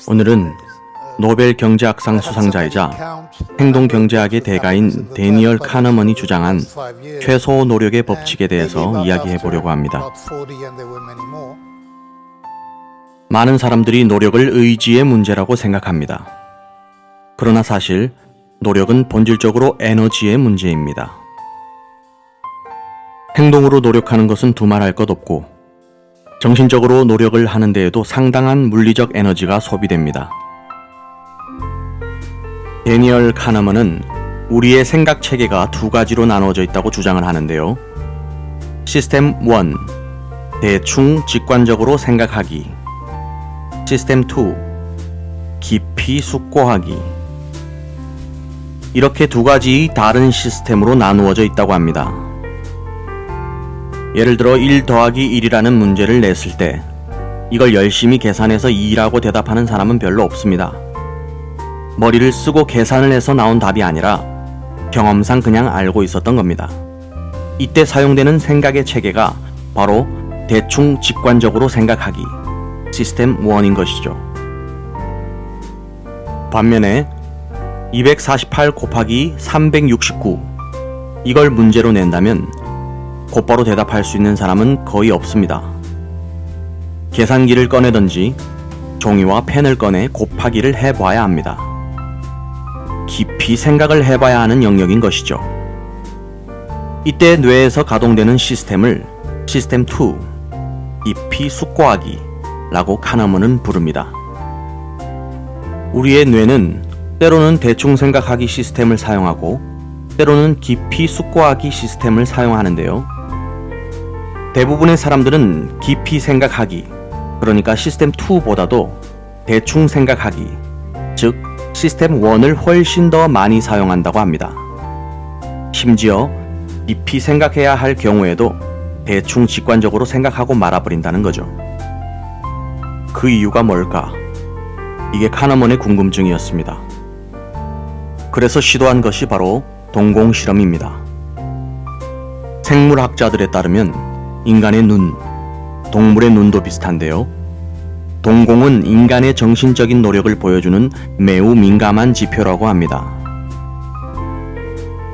오늘은 노벨 경제학상 수상자이자 행동경제학의 대가인 데니얼 카너먼이 주장한 최소 노력의 법칙에 대해서 이야기해 보려고 합니다. 많은 사람들이 노력을 의지의 문제라고 생각합니다. 그러나 사실 노력은 본질적으로 에너지의 문제입니다. 행동으로 노력하는 것은 두말할 것 없고 정신적으로 노력을 하는 데에도 상당한 물리적 에너지가 소비됩니다. 데니얼 카너먼은 우리의 생각 체계가 두 가지로 나누어져 있다고 주장을 하는데요. 시스템 1, 대충 직관적으로 생각하기. 시스템 2, 깊이 숙고하기. 이렇게 두 가지 다른 시스템으로 나누어져 있다고 합니다. 예를 들어 1 더하기 1이라는 문제를 냈을 때 이걸 열심히 계산해서 2라고 대답하는 사람은 별로 없습니다. 머리를 쓰고 계산을 해서 나온 답이 아니라 경험상 그냥 알고 있었던 겁니다. 이때 사용되는 생각의 체계가 바로 대충 직관적으로 생각하기, 시스템 1인 것이죠. 반면에 248 곱하기 369 이걸 문제로 낸다면 곧바로 대답할 수 있는 사람은 거의 없습니다. 계산기를 꺼내든지 종이와 펜을 꺼내 곱하기를 해봐야 합니다. 깊이 생각을 해봐야 하는 영역인 것이죠. 이때 뇌에서 가동되는 시스템을 시스템 2, 깊이 숙고하기 라고 카너먼은 부릅니다. 우리의 뇌는 때로는 대충 생각하기 시스템을 사용하고 때로는 깊이 숙고하기 시스템을 사용하는데요. 대부분의 사람들은 깊이 생각하기, 그러니까 시스템 2보다도 대충 생각하기, 즉 시스템 1을 훨씬 더 많이 사용한다고 합니다. 심지어 깊이 생각해야 할 경우에도 대충 직관적으로 생각하고 말아버린다는 거죠. 그 이유가 뭘까? 이게 카너먼의 궁금증이었습니다. 그래서 시도한 것이 바로 동공 실험입니다. 생물학자들에 따르면 인간의 눈, 동물의 눈도 비슷한데요. 동공은 인간의 정신적인 노력을 보여주는 매우 민감한 지표라고 합니다.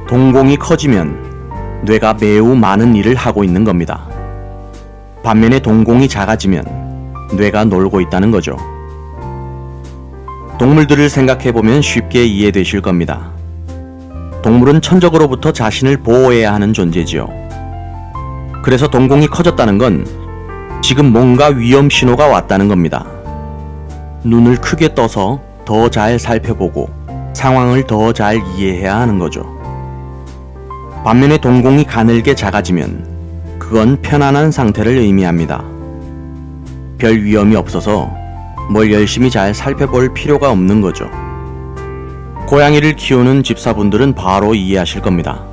동공이 커지면 뇌가 매우 많은 일을 하고 있는 겁니다. 반면에 동공이 작아지면 뇌가 놀고 있다는 거죠. 동물들을 생각해보면 쉽게 이해되실 겁니다. 동물은 천적으로부터 자신을 보호해야 하는 존재지요. 그래서 동공이 커졌다는 건 지금 뭔가 위험 신호가 왔다는 겁니다. 눈을 크게 떠서 더 잘 살펴보고 상황을 더 잘 이해해야 하는 거죠. 반면에 동공이 가늘게 작아지면 그건 편안한 상태를 의미합니다. 별 위험이 없어서 뭘 열심히 잘 살펴볼 필요가 없는 거죠. 고양이를 키우는 집사분들은 바로 이해하실 겁니다.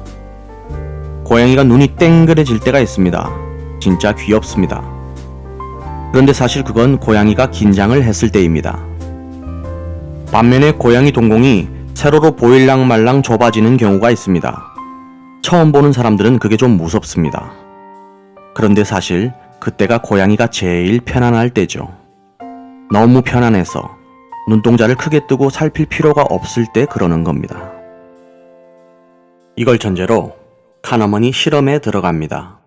고양이가 눈이 땡그레질 때가 있습니다. 진짜 귀엽습니다. 그런데 사실 그건 고양이가 긴장을 했을 때입니다. 반면에 고양이 동공이 세로로 보일랑말랑 좁아지는 경우가 있습니다. 처음 보는 사람들은 그게 좀 무섭습니다. 그런데 사실 그때가 고양이가 제일 편안할 때죠. 너무 편안해서 눈동자를 크게 뜨고 살필 필요가 없을 때 그러는 겁니다. 이걸 전제로 카너먼이 실험에 들어갑니다.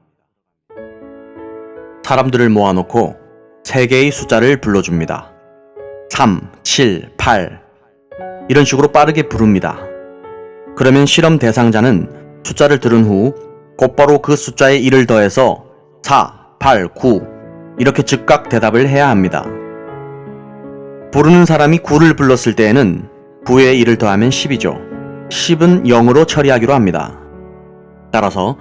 사람들을 모아놓고 3개의 숫자를 불러줍니다. 3, 7, 8 이런 식으로 빠르게 부릅니다. 그러면 실험 대상자는 숫자를 들은 후 곧바로 그 숫자에 1을 더해서 4, 8, 9 이렇게 즉각 대답을 해야 합니다. 부르는 사람이 9를 불렀을 때에는 9에 1을 더하면 10이죠. 10은 0으로 처리하기로 합니다. 따라서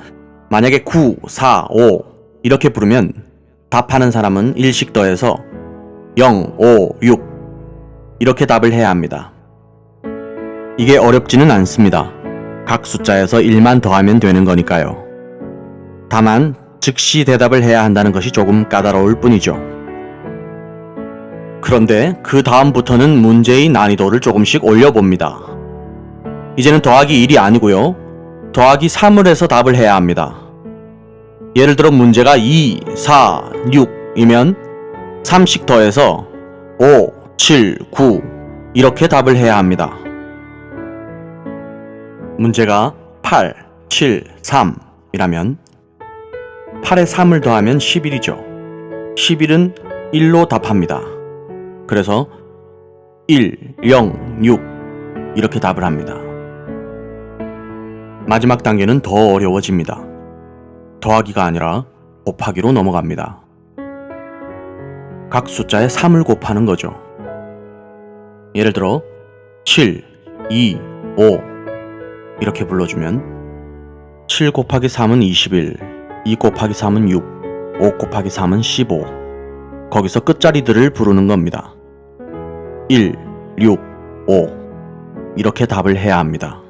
만약에 9, 4, 5 이렇게 부르면 답하는 사람은 1씩 더해서 0, 5, 6 이렇게 답을 해야 합니다. 이게 어렵지는 않습니다. 각 숫자에서 1만 더하면 되는 거니까요. 다만 즉시 대답을 해야 한다는 것이 조금 까다로울 뿐이죠. 그런데 그 다음부터는 문제의 난이도를 조금씩 올려봅니다. 이제는 더하기 1이 아니고요. 더하기 3을 해서 답을 해야 합니다. 예를 들어 문제가 2, 4, 6이면 3씩 더해서 5, 7, 9 이렇게 답을 해야 합니다. 문제가 8, 7, 3이라면 8에 3을 더하면 11이죠. 11은 1로 답합니다. 그래서 1, 0, 6 이렇게 답을 합니다. 마지막 단계는 더 어려워집니다. 더하기가 아니라 곱하기로 넘어갑니다. 각 숫자에 3을 곱하는 거죠. 예를 들어 7, 2, 5 이렇게 불러주면 7 곱하기 3은 21, 2 곱하기 3은 6, 5 곱하기 3은 15 거기서 끝자리들을 부르는 겁니다. 1, 6, 5 이렇게 답을 해야 합니다.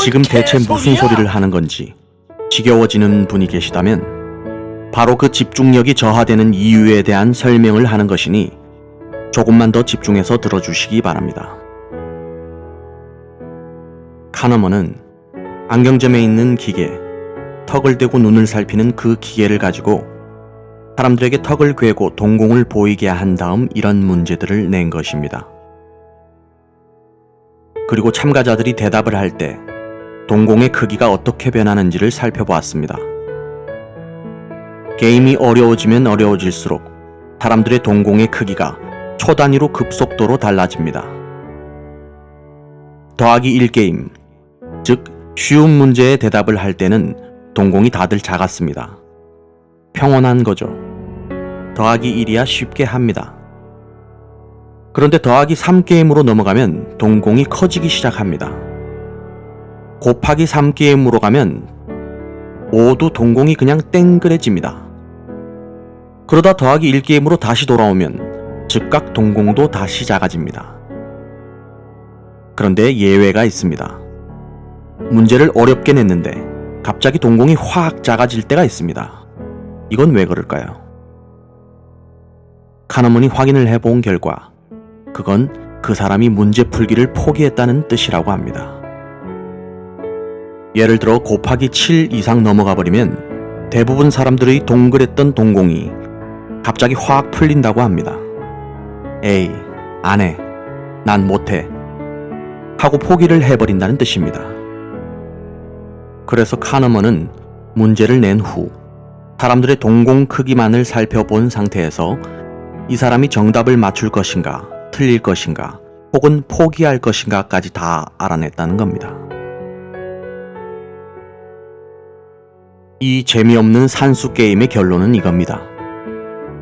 지금 대체 무슨 소리를 하는 건지 지겨워지는 분이 계시다면 바로 그 집중력이 저하되는 이유에 대한 설명을 하는 것이니 조금만 더 집중해서 들어주시기 바랍니다. 카너먼은 안경점에 있는 기계, 턱을 대고 눈을 살피는 그 기계를 가지고 사람들에게 턱을 괴고 동공을 보이게 한 다음 이런 문제들을 낸 것입니다. 그리고 참가자들이 대답을 할 때 동공의 크기가 어떻게 변하는지를 살펴보았습니다. 게임이 어려워지면 어려워질수록 사람들의 동공의 크기가 초 단위로 급속도로 달라집니다. 더하기 1게임, 즉 쉬운 문제에 대답을 할 때는 동공이 다들 작았습니다. 평온한 거죠. 더하기 1이야 쉽게 합니다. 그런데 더하기 3게임으로 넘어가면 동공이 커지기 시작합니다. 곱하기 3게임으로 가면 모두 동공이 그냥 땡그레집니다. 그러다 더하기 1게임으로 다시 돌아오면 즉각 동공도 다시 작아집니다. 그런데 예외가 있습니다. 문제를 어렵게 냈는데 갑자기 동공이 확 작아질 때가 있습니다. 이건 왜 그럴까요? 카너먼이 확인을 해본 결과 그건 그 사람이 문제 풀기를 포기했다는 뜻이라고 합니다. 예를 들어 곱하기 7 이상 넘어가 버리면 대부분 사람들의 동그랬던 동공이 갑자기 확 풀린다고 합니다. 에이, 안 해. 난 못해. 하고 포기를 해버린다는 뜻입니다. 그래서 카너먼은 문제를 낸 후 사람들의 동공 크기만을 살펴본 상태에서 이 사람이 정답을 맞출 것인가, 틀릴 것인가, 혹은 포기할 것인가까지 다 알아냈다는 겁니다. 이 재미없는 산수 게임의 결론은 이겁니다.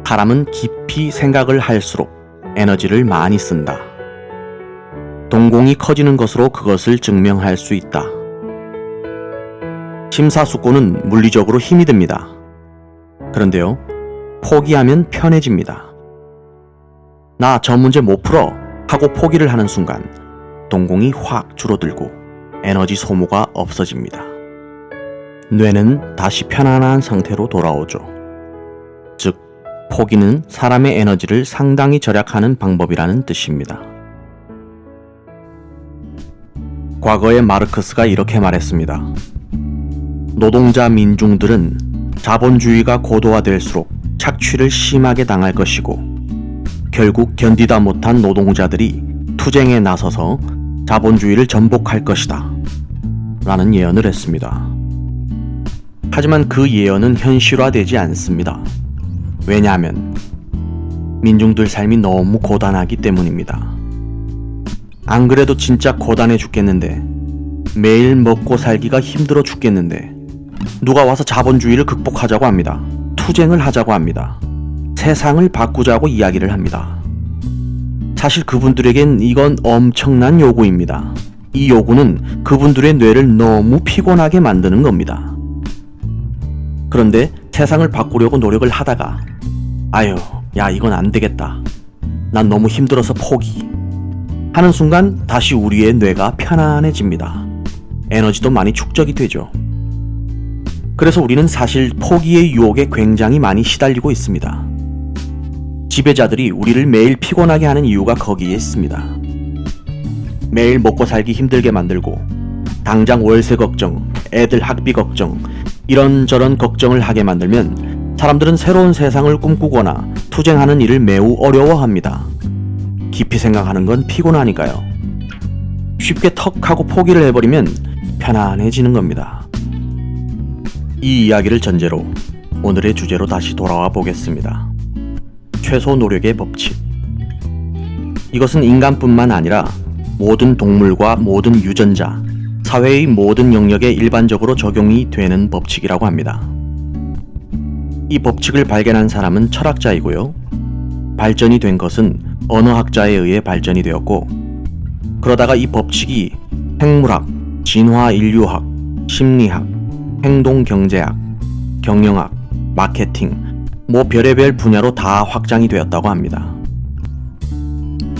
사람은 깊이 생각을 할수록 에너지를 많이 쓴다. 동공이 커지는 것으로 그것을 증명할 수 있다. 심사숙고는 물리적으로 힘이 듭니다. 그런데요, 포기하면 편해집니다. 나 저 문제 못 풀어 하고 포기를 하는 순간 동공이 확 줄어들고 에너지 소모가 없어집니다. 뇌는 다시 편안한 상태로 돌아오죠. 즉, 포기는 사람의 에너지를 상당히 절약하는 방법이라는 뜻입니다. 과거에 마르크스가 이렇게 말했습니다. 노동자 민중들은 자본주의가 고도화될수록 착취를 심하게 당할 것이고 결국 견디다 못한 노동자들이 투쟁에 나서서 자본주의를 전복할 것이다 라는 예언을 했습니다. 하지만 그 예언은 현실화되지 않습니다. 왜냐하면 민중들 삶이 너무 고단하기 때문입니다. 안 그래도 진짜 고단해 죽겠는데, 매일 먹고 살기가 힘들어 죽겠는데 누가 와서 자본주의를 극복하자고 합니다. 투쟁을 하자고 합니다. 세상을 바꾸자고 이야기를 합니다. 사실 그분들에겐 이건 엄청난 요구입니다. 이 요구는 그분들의 뇌를 너무 피곤하게 만드는 겁니다. 그런데 세상을 바꾸려고 노력을 하다가 아유, 야 이건 안 되겠다. 난 너무 힘들어서 포기. 하는 순간 다시 우리의 뇌가 편안해집니다. 에너지도 많이 축적이 되죠. 그래서 우리는 사실 포기의 유혹에 굉장히 많이 시달리고 있습니다. 지배자들이 우리를 매일 피곤하게 하는 이유가 거기에 있습니다. 매일 먹고 살기 힘들게 만들고 당장 월세 걱정, 애들 학비 걱정, 이런저런 걱정을 하게 만들면 사람들은 새로운 세상을 꿈꾸거나 투쟁하는 일을 매우 어려워합니다. 깊이 생각하는 건 피곤하니까요. 쉽게 턱 하고 포기를 해버리면 편안해지는 겁니다. 이 이야기를 전제로 오늘의 주제로 다시 돌아와 보겠습니다. 최소 노력의 법칙. 이것은 인간뿐만 아니라 모든 동물과 모든 유전자, 사회의 모든 영역에 일반적으로 적용이 되는 법칙이라고 합니다. 이 법칙을 발견한 사람은 철학자이고요. 발전이 된 것은 언어학자에 의해 발전이 되었고, 그러다가 이 법칙이 생물학, 진화인류학, 심리학, 행동경제학, 경영학, 마케팅, 별의별 분야로 다 확장이 되었다고 합니다.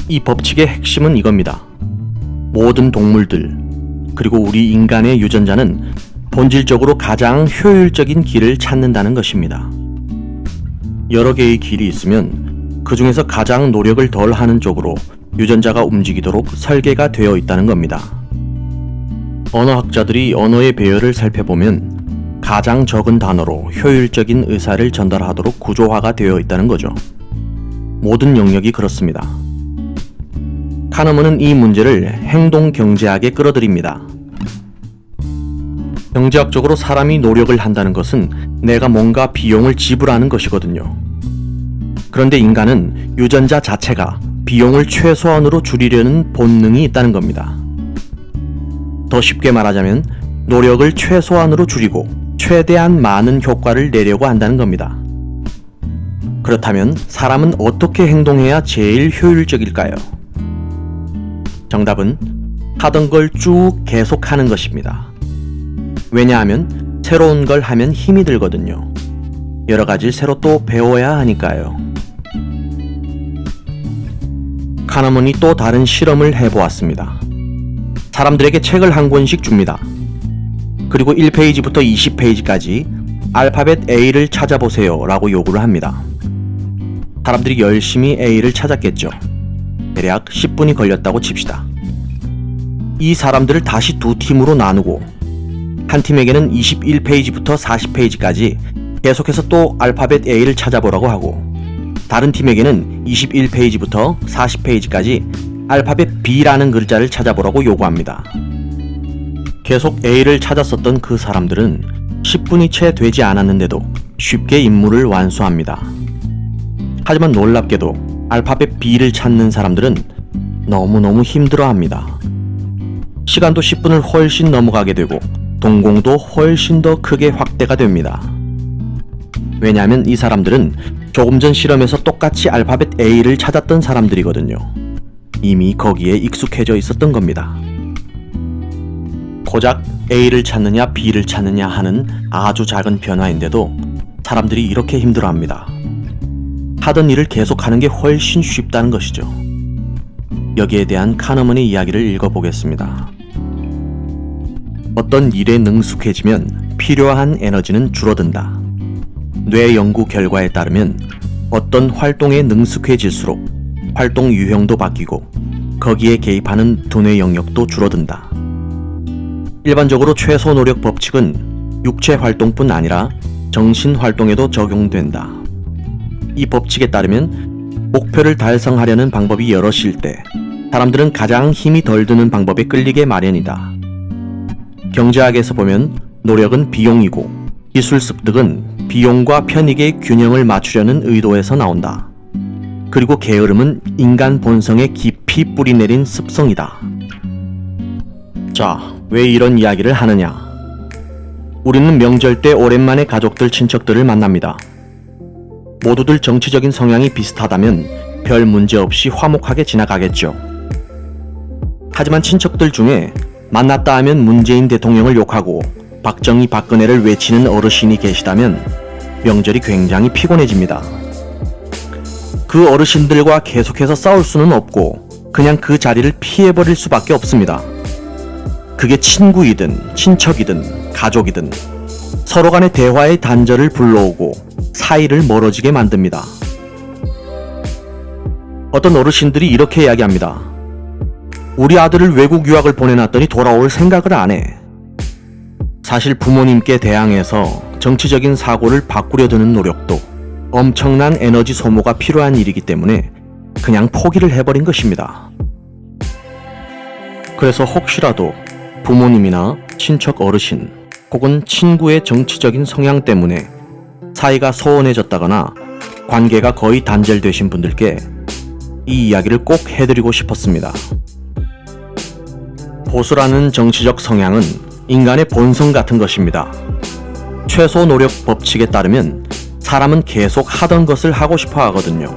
이 법칙의 핵심은 이겁니다. 모든 동물들, 그리고 우리 인간의 유전자는 본질적으로 가장 효율적인 길을 찾는다는 것입니다. 여러 개의 길이 있으면 그 중에서 가장 노력을 덜 하는 쪽으로 유전자가 움직이도록 설계가 되어 있다는 겁니다. 언어학자들이 언어의 배열을 살펴보면 가장 적은 단어로 효율적인 의사를 전달하도록 구조화가 되어 있다는 거죠. 모든 영역이 그렇습니다. 카너먼은 이 문제를 행동경제학에 끌어들입니다. 경제학적으로 사람이 노력을 한다는 것은 내가 뭔가 비용을 지불하는 것이거든요. 그런데 인간은 유전자 자체가 비용을 최소한으로 줄이려는 본능이 있다는 겁니다. 더 쉽게 말하자면 노력을 최소한으로 줄이고 최대한 많은 효과를 내려고 한다는 겁니다. 그렇다면 사람은 어떻게 행동해야 제일 효율적일까요? 정답은 하던 걸 쭉 계속하는 것입니다. 왜냐하면 새로운 걸 하면 힘이 들거든요. 여러 가지를 새로 또 배워야 하니까요. 카너먼이 또 다른 실험을 해보았습니다. 사람들에게 책을 한 권씩 줍니다. 그리고 1페이지부터 20페이지까지 알파벳 A를 찾아보세요 라고 요구를 합니다. 사람들이 열심히 A를 찾았겠죠. 대략 10분이 걸렸다고 칩시다. 이 사람들을 다시 두 팀으로 나누고 한 팀에게는 21페이지부터 40페이지까지 계속해서 또 알파벳 A를 찾아보라고 하고, 다른 팀에게는 21페이지부터 40페이지까지 알파벳 B라는 글자를 찾아보라고 요구합니다. 계속 A를 찾았었던 그 사람들은 10분이 채 되지 않았는데도 쉽게 임무를 완수합니다. 하지만 놀랍게도 알파벳 B를 찾는 사람들은 너무너무 힘들어합니다. 시간도 10분을 훨씬 넘어가게 되고 동공도 훨씬 더 크게 확대가 됩니다. 왜냐하면 이 사람들은 조금 전 실험에서 똑같이 알파벳 A를 찾았던 사람들이거든요. 이미 거기에 익숙해져 있었던 겁니다. 고작 A를 찾느냐 B를 찾느냐 하는 아주 작은 변화인데도 사람들이 이렇게 힘들어합니다. 하던 일을 계속하는 게 훨씬 쉽다는 것이죠. 여기에 대한 카너먼의 이야기를 읽어보겠습니다. 어떤 일에 능숙해지면 필요한 에너지는 줄어든다. 뇌 연구 결과에 따르면 어떤 활동에 능숙해질수록 활동 유형도 바뀌고 거기에 개입하는 두뇌 영역도 줄어든다. 일반적으로 최소 노력 법칙은 육체 활동뿐 아니라 정신 활동에도 적용된다. 이 법칙에 따르면 목표를 달성하려는 방법이 여럿일 때 사람들은 가장 힘이 덜 드는 방법에 끌리게 마련이다. 경제학에서 보면 노력은 비용이고 기술 습득은 비용과 편익의 균형을 맞추려는 의도에서 나온다. 그리고 게으름은 인간 본성에 깊이 뿌리내린 습성이다. 자, 왜 이런 이야기를 하느냐? 우리는 명절 때 오랜만에 가족들, 친척들을 만납니다. 모두들 정치적인 성향이 비슷하다면 별 문제 없이 화목하게 지나가겠죠. 하지만 친척들 중에 만났다 하면 문재인 대통령을 욕하고 박정희, 박근혜를 외치는 어르신이 계시다면 명절이 굉장히 피곤해집니다. 그 어르신들과 계속해서 싸울 수는 없고 그냥 그 자리를 피해버릴 수밖에 없습니다. 그게 친구이든 친척이든 가족이든 서로 간의 대화의 단절을 불러오고 사이를 멀어지게 만듭니다. 어떤 어르신들이 이렇게 이야기합니다. 우리 아들을 외국 유학을 보내놨더니 돌아올 생각을 안 해. 사실 부모님께 대항해서 정치적인 사고를 바꾸려 드는 노력도 엄청난 에너지 소모가 필요한 일이기 때문에 그냥 포기를 해버린 것입니다. 그래서 혹시라도 부모님이나 친척 어르신 혹은 친구의 정치적인 성향 때문에 사이가 소원해졌다거나 관계가 거의 단절되신 분들께 이 이야기를 꼭 해드리고 싶었습니다. 보수라는 정치적 성향은 인간의 본성 같은 것입니다. 최소 노력 법칙에 따르면 사람은 계속 하던 것을 하고 싶어 하거든요.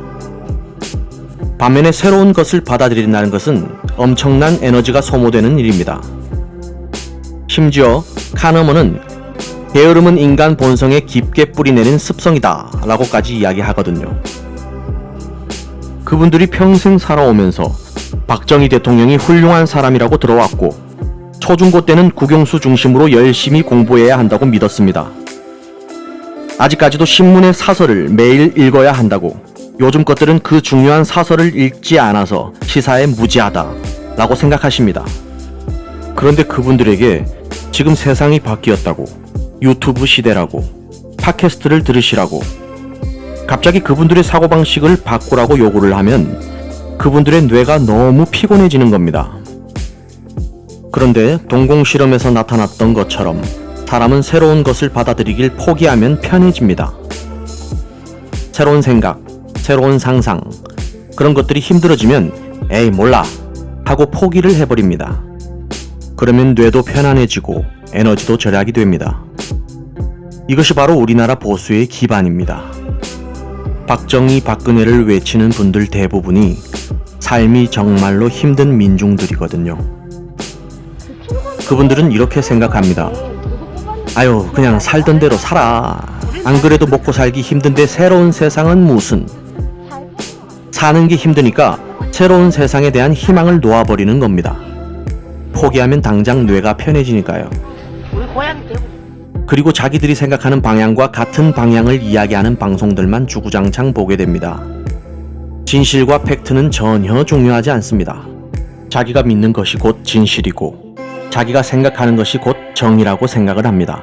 반면에 새로운 것을 받아들인다는 것은 엄청난 에너지가 소모되는 일입니다. 심지어 카너먼은 게으름은 인간 본성에 깊게 뿌리내린 습성이다 라고까지 이야기하거든요. 그분들이 평생 살아오면서 박정희 대통령이 훌륭한 사람이라고 들어왔고 초중고 때는 국영수 중심으로 열심히 공부해야 한다고 믿었습니다. 아직까지도 신문의 사설을 매일 읽어야 한다고, 요즘 것들은 그 중요한 사설을 읽지 않아서 시사에 무지하다 라고 생각하십니다. 그런데 그분들에게 지금 세상이 바뀌었다고, 유튜브 시대라고, 팟캐스트를 들으시라고, 갑자기 그분들의 사고방식을 바꾸라고 요구를 하면 그분들의 뇌가 너무 피곤해지는 겁니다. 그런데 동공실험에서 나타났던 것처럼 사람은 새로운 것을 받아들이길 포기하면 편해집니다. 새로운 생각, 새로운 상상, 그런 것들이 힘들어지면 에이 몰라 하고 포기를 해버립니다. 그러면 뇌도 편안해지고 에너지도 절약이 됩니다. 이것이 바로 우리나라 보수의 기반입니다. 박정희, 박근혜를 외치는 분들 대부분이 삶이 정말로 힘든 민중들이거든요. 그분들은 이렇게 생각합니다. 아유, 그냥 살던 대로 살아. 안 그래도 먹고 살기 힘든데 새로운 세상은 무슨. 사는 게 힘드니까 새로운 세상에 대한 희망을 놓아버리는 겁니다. 포기하면 당장 뇌가 편해지니까요. 그리고 자기들이 생각하는 방향과 같은 방향을 이야기하는 방송들만 주구장창 보게 됩니다. 진실과 팩트는 전혀 중요하지 않습니다. 자기가 믿는 것이 곧 진실이고 자기가 생각하는 것이 곧 정의라고 생각을 합니다.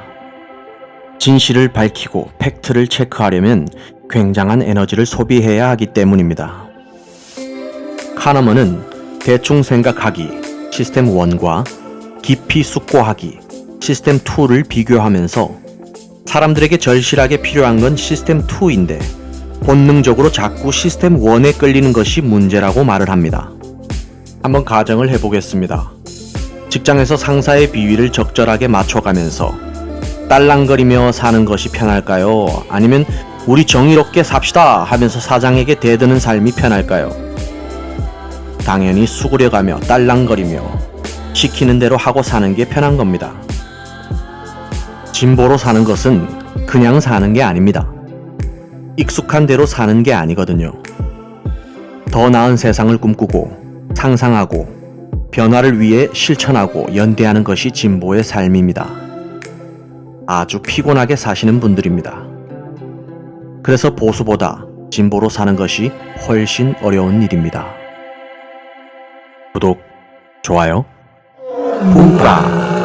진실을 밝히고 팩트를 체크하려면 굉장한 에너지를 소비해야 하기 때문입니다. 카너먼은 대충 생각하기 시스템 1과 깊이 숙고하기 시스템 2를 비교하면서 사람들에게 절실하게 필요한 건 시스템 2인데 본능적으로 자꾸 시스템 1에 끌리는 것이 문제라고 말을 합니다. 한번 가정을 해보겠습니다. 직장에서 상사의 비위를 적절하게 맞춰가면서 딸랑거리며 사는 것이 편할까요? 아니면 우리 정의롭게 삽시다 하면서 사장에게 대드는 삶이 편할까요? 당연히 수그려가며 딸랑거리며 시키는 대로 하고 사는 게 편한 겁니다. 진보로 사는 것은 그냥 사는 게 아닙니다. 익숙한 대로 사는 게 아니거든요. 더 나은 세상을 꿈꾸고 상상하고 변화를 위해 실천하고 연대하는 것이 진보의 삶입니다. 아주 피곤하게 사시는 분들입니다. 그래서 보수보다 진보로 사는 것이 훨씬 어려운 일입니다. 구독, 좋아요, 뿜뿌라.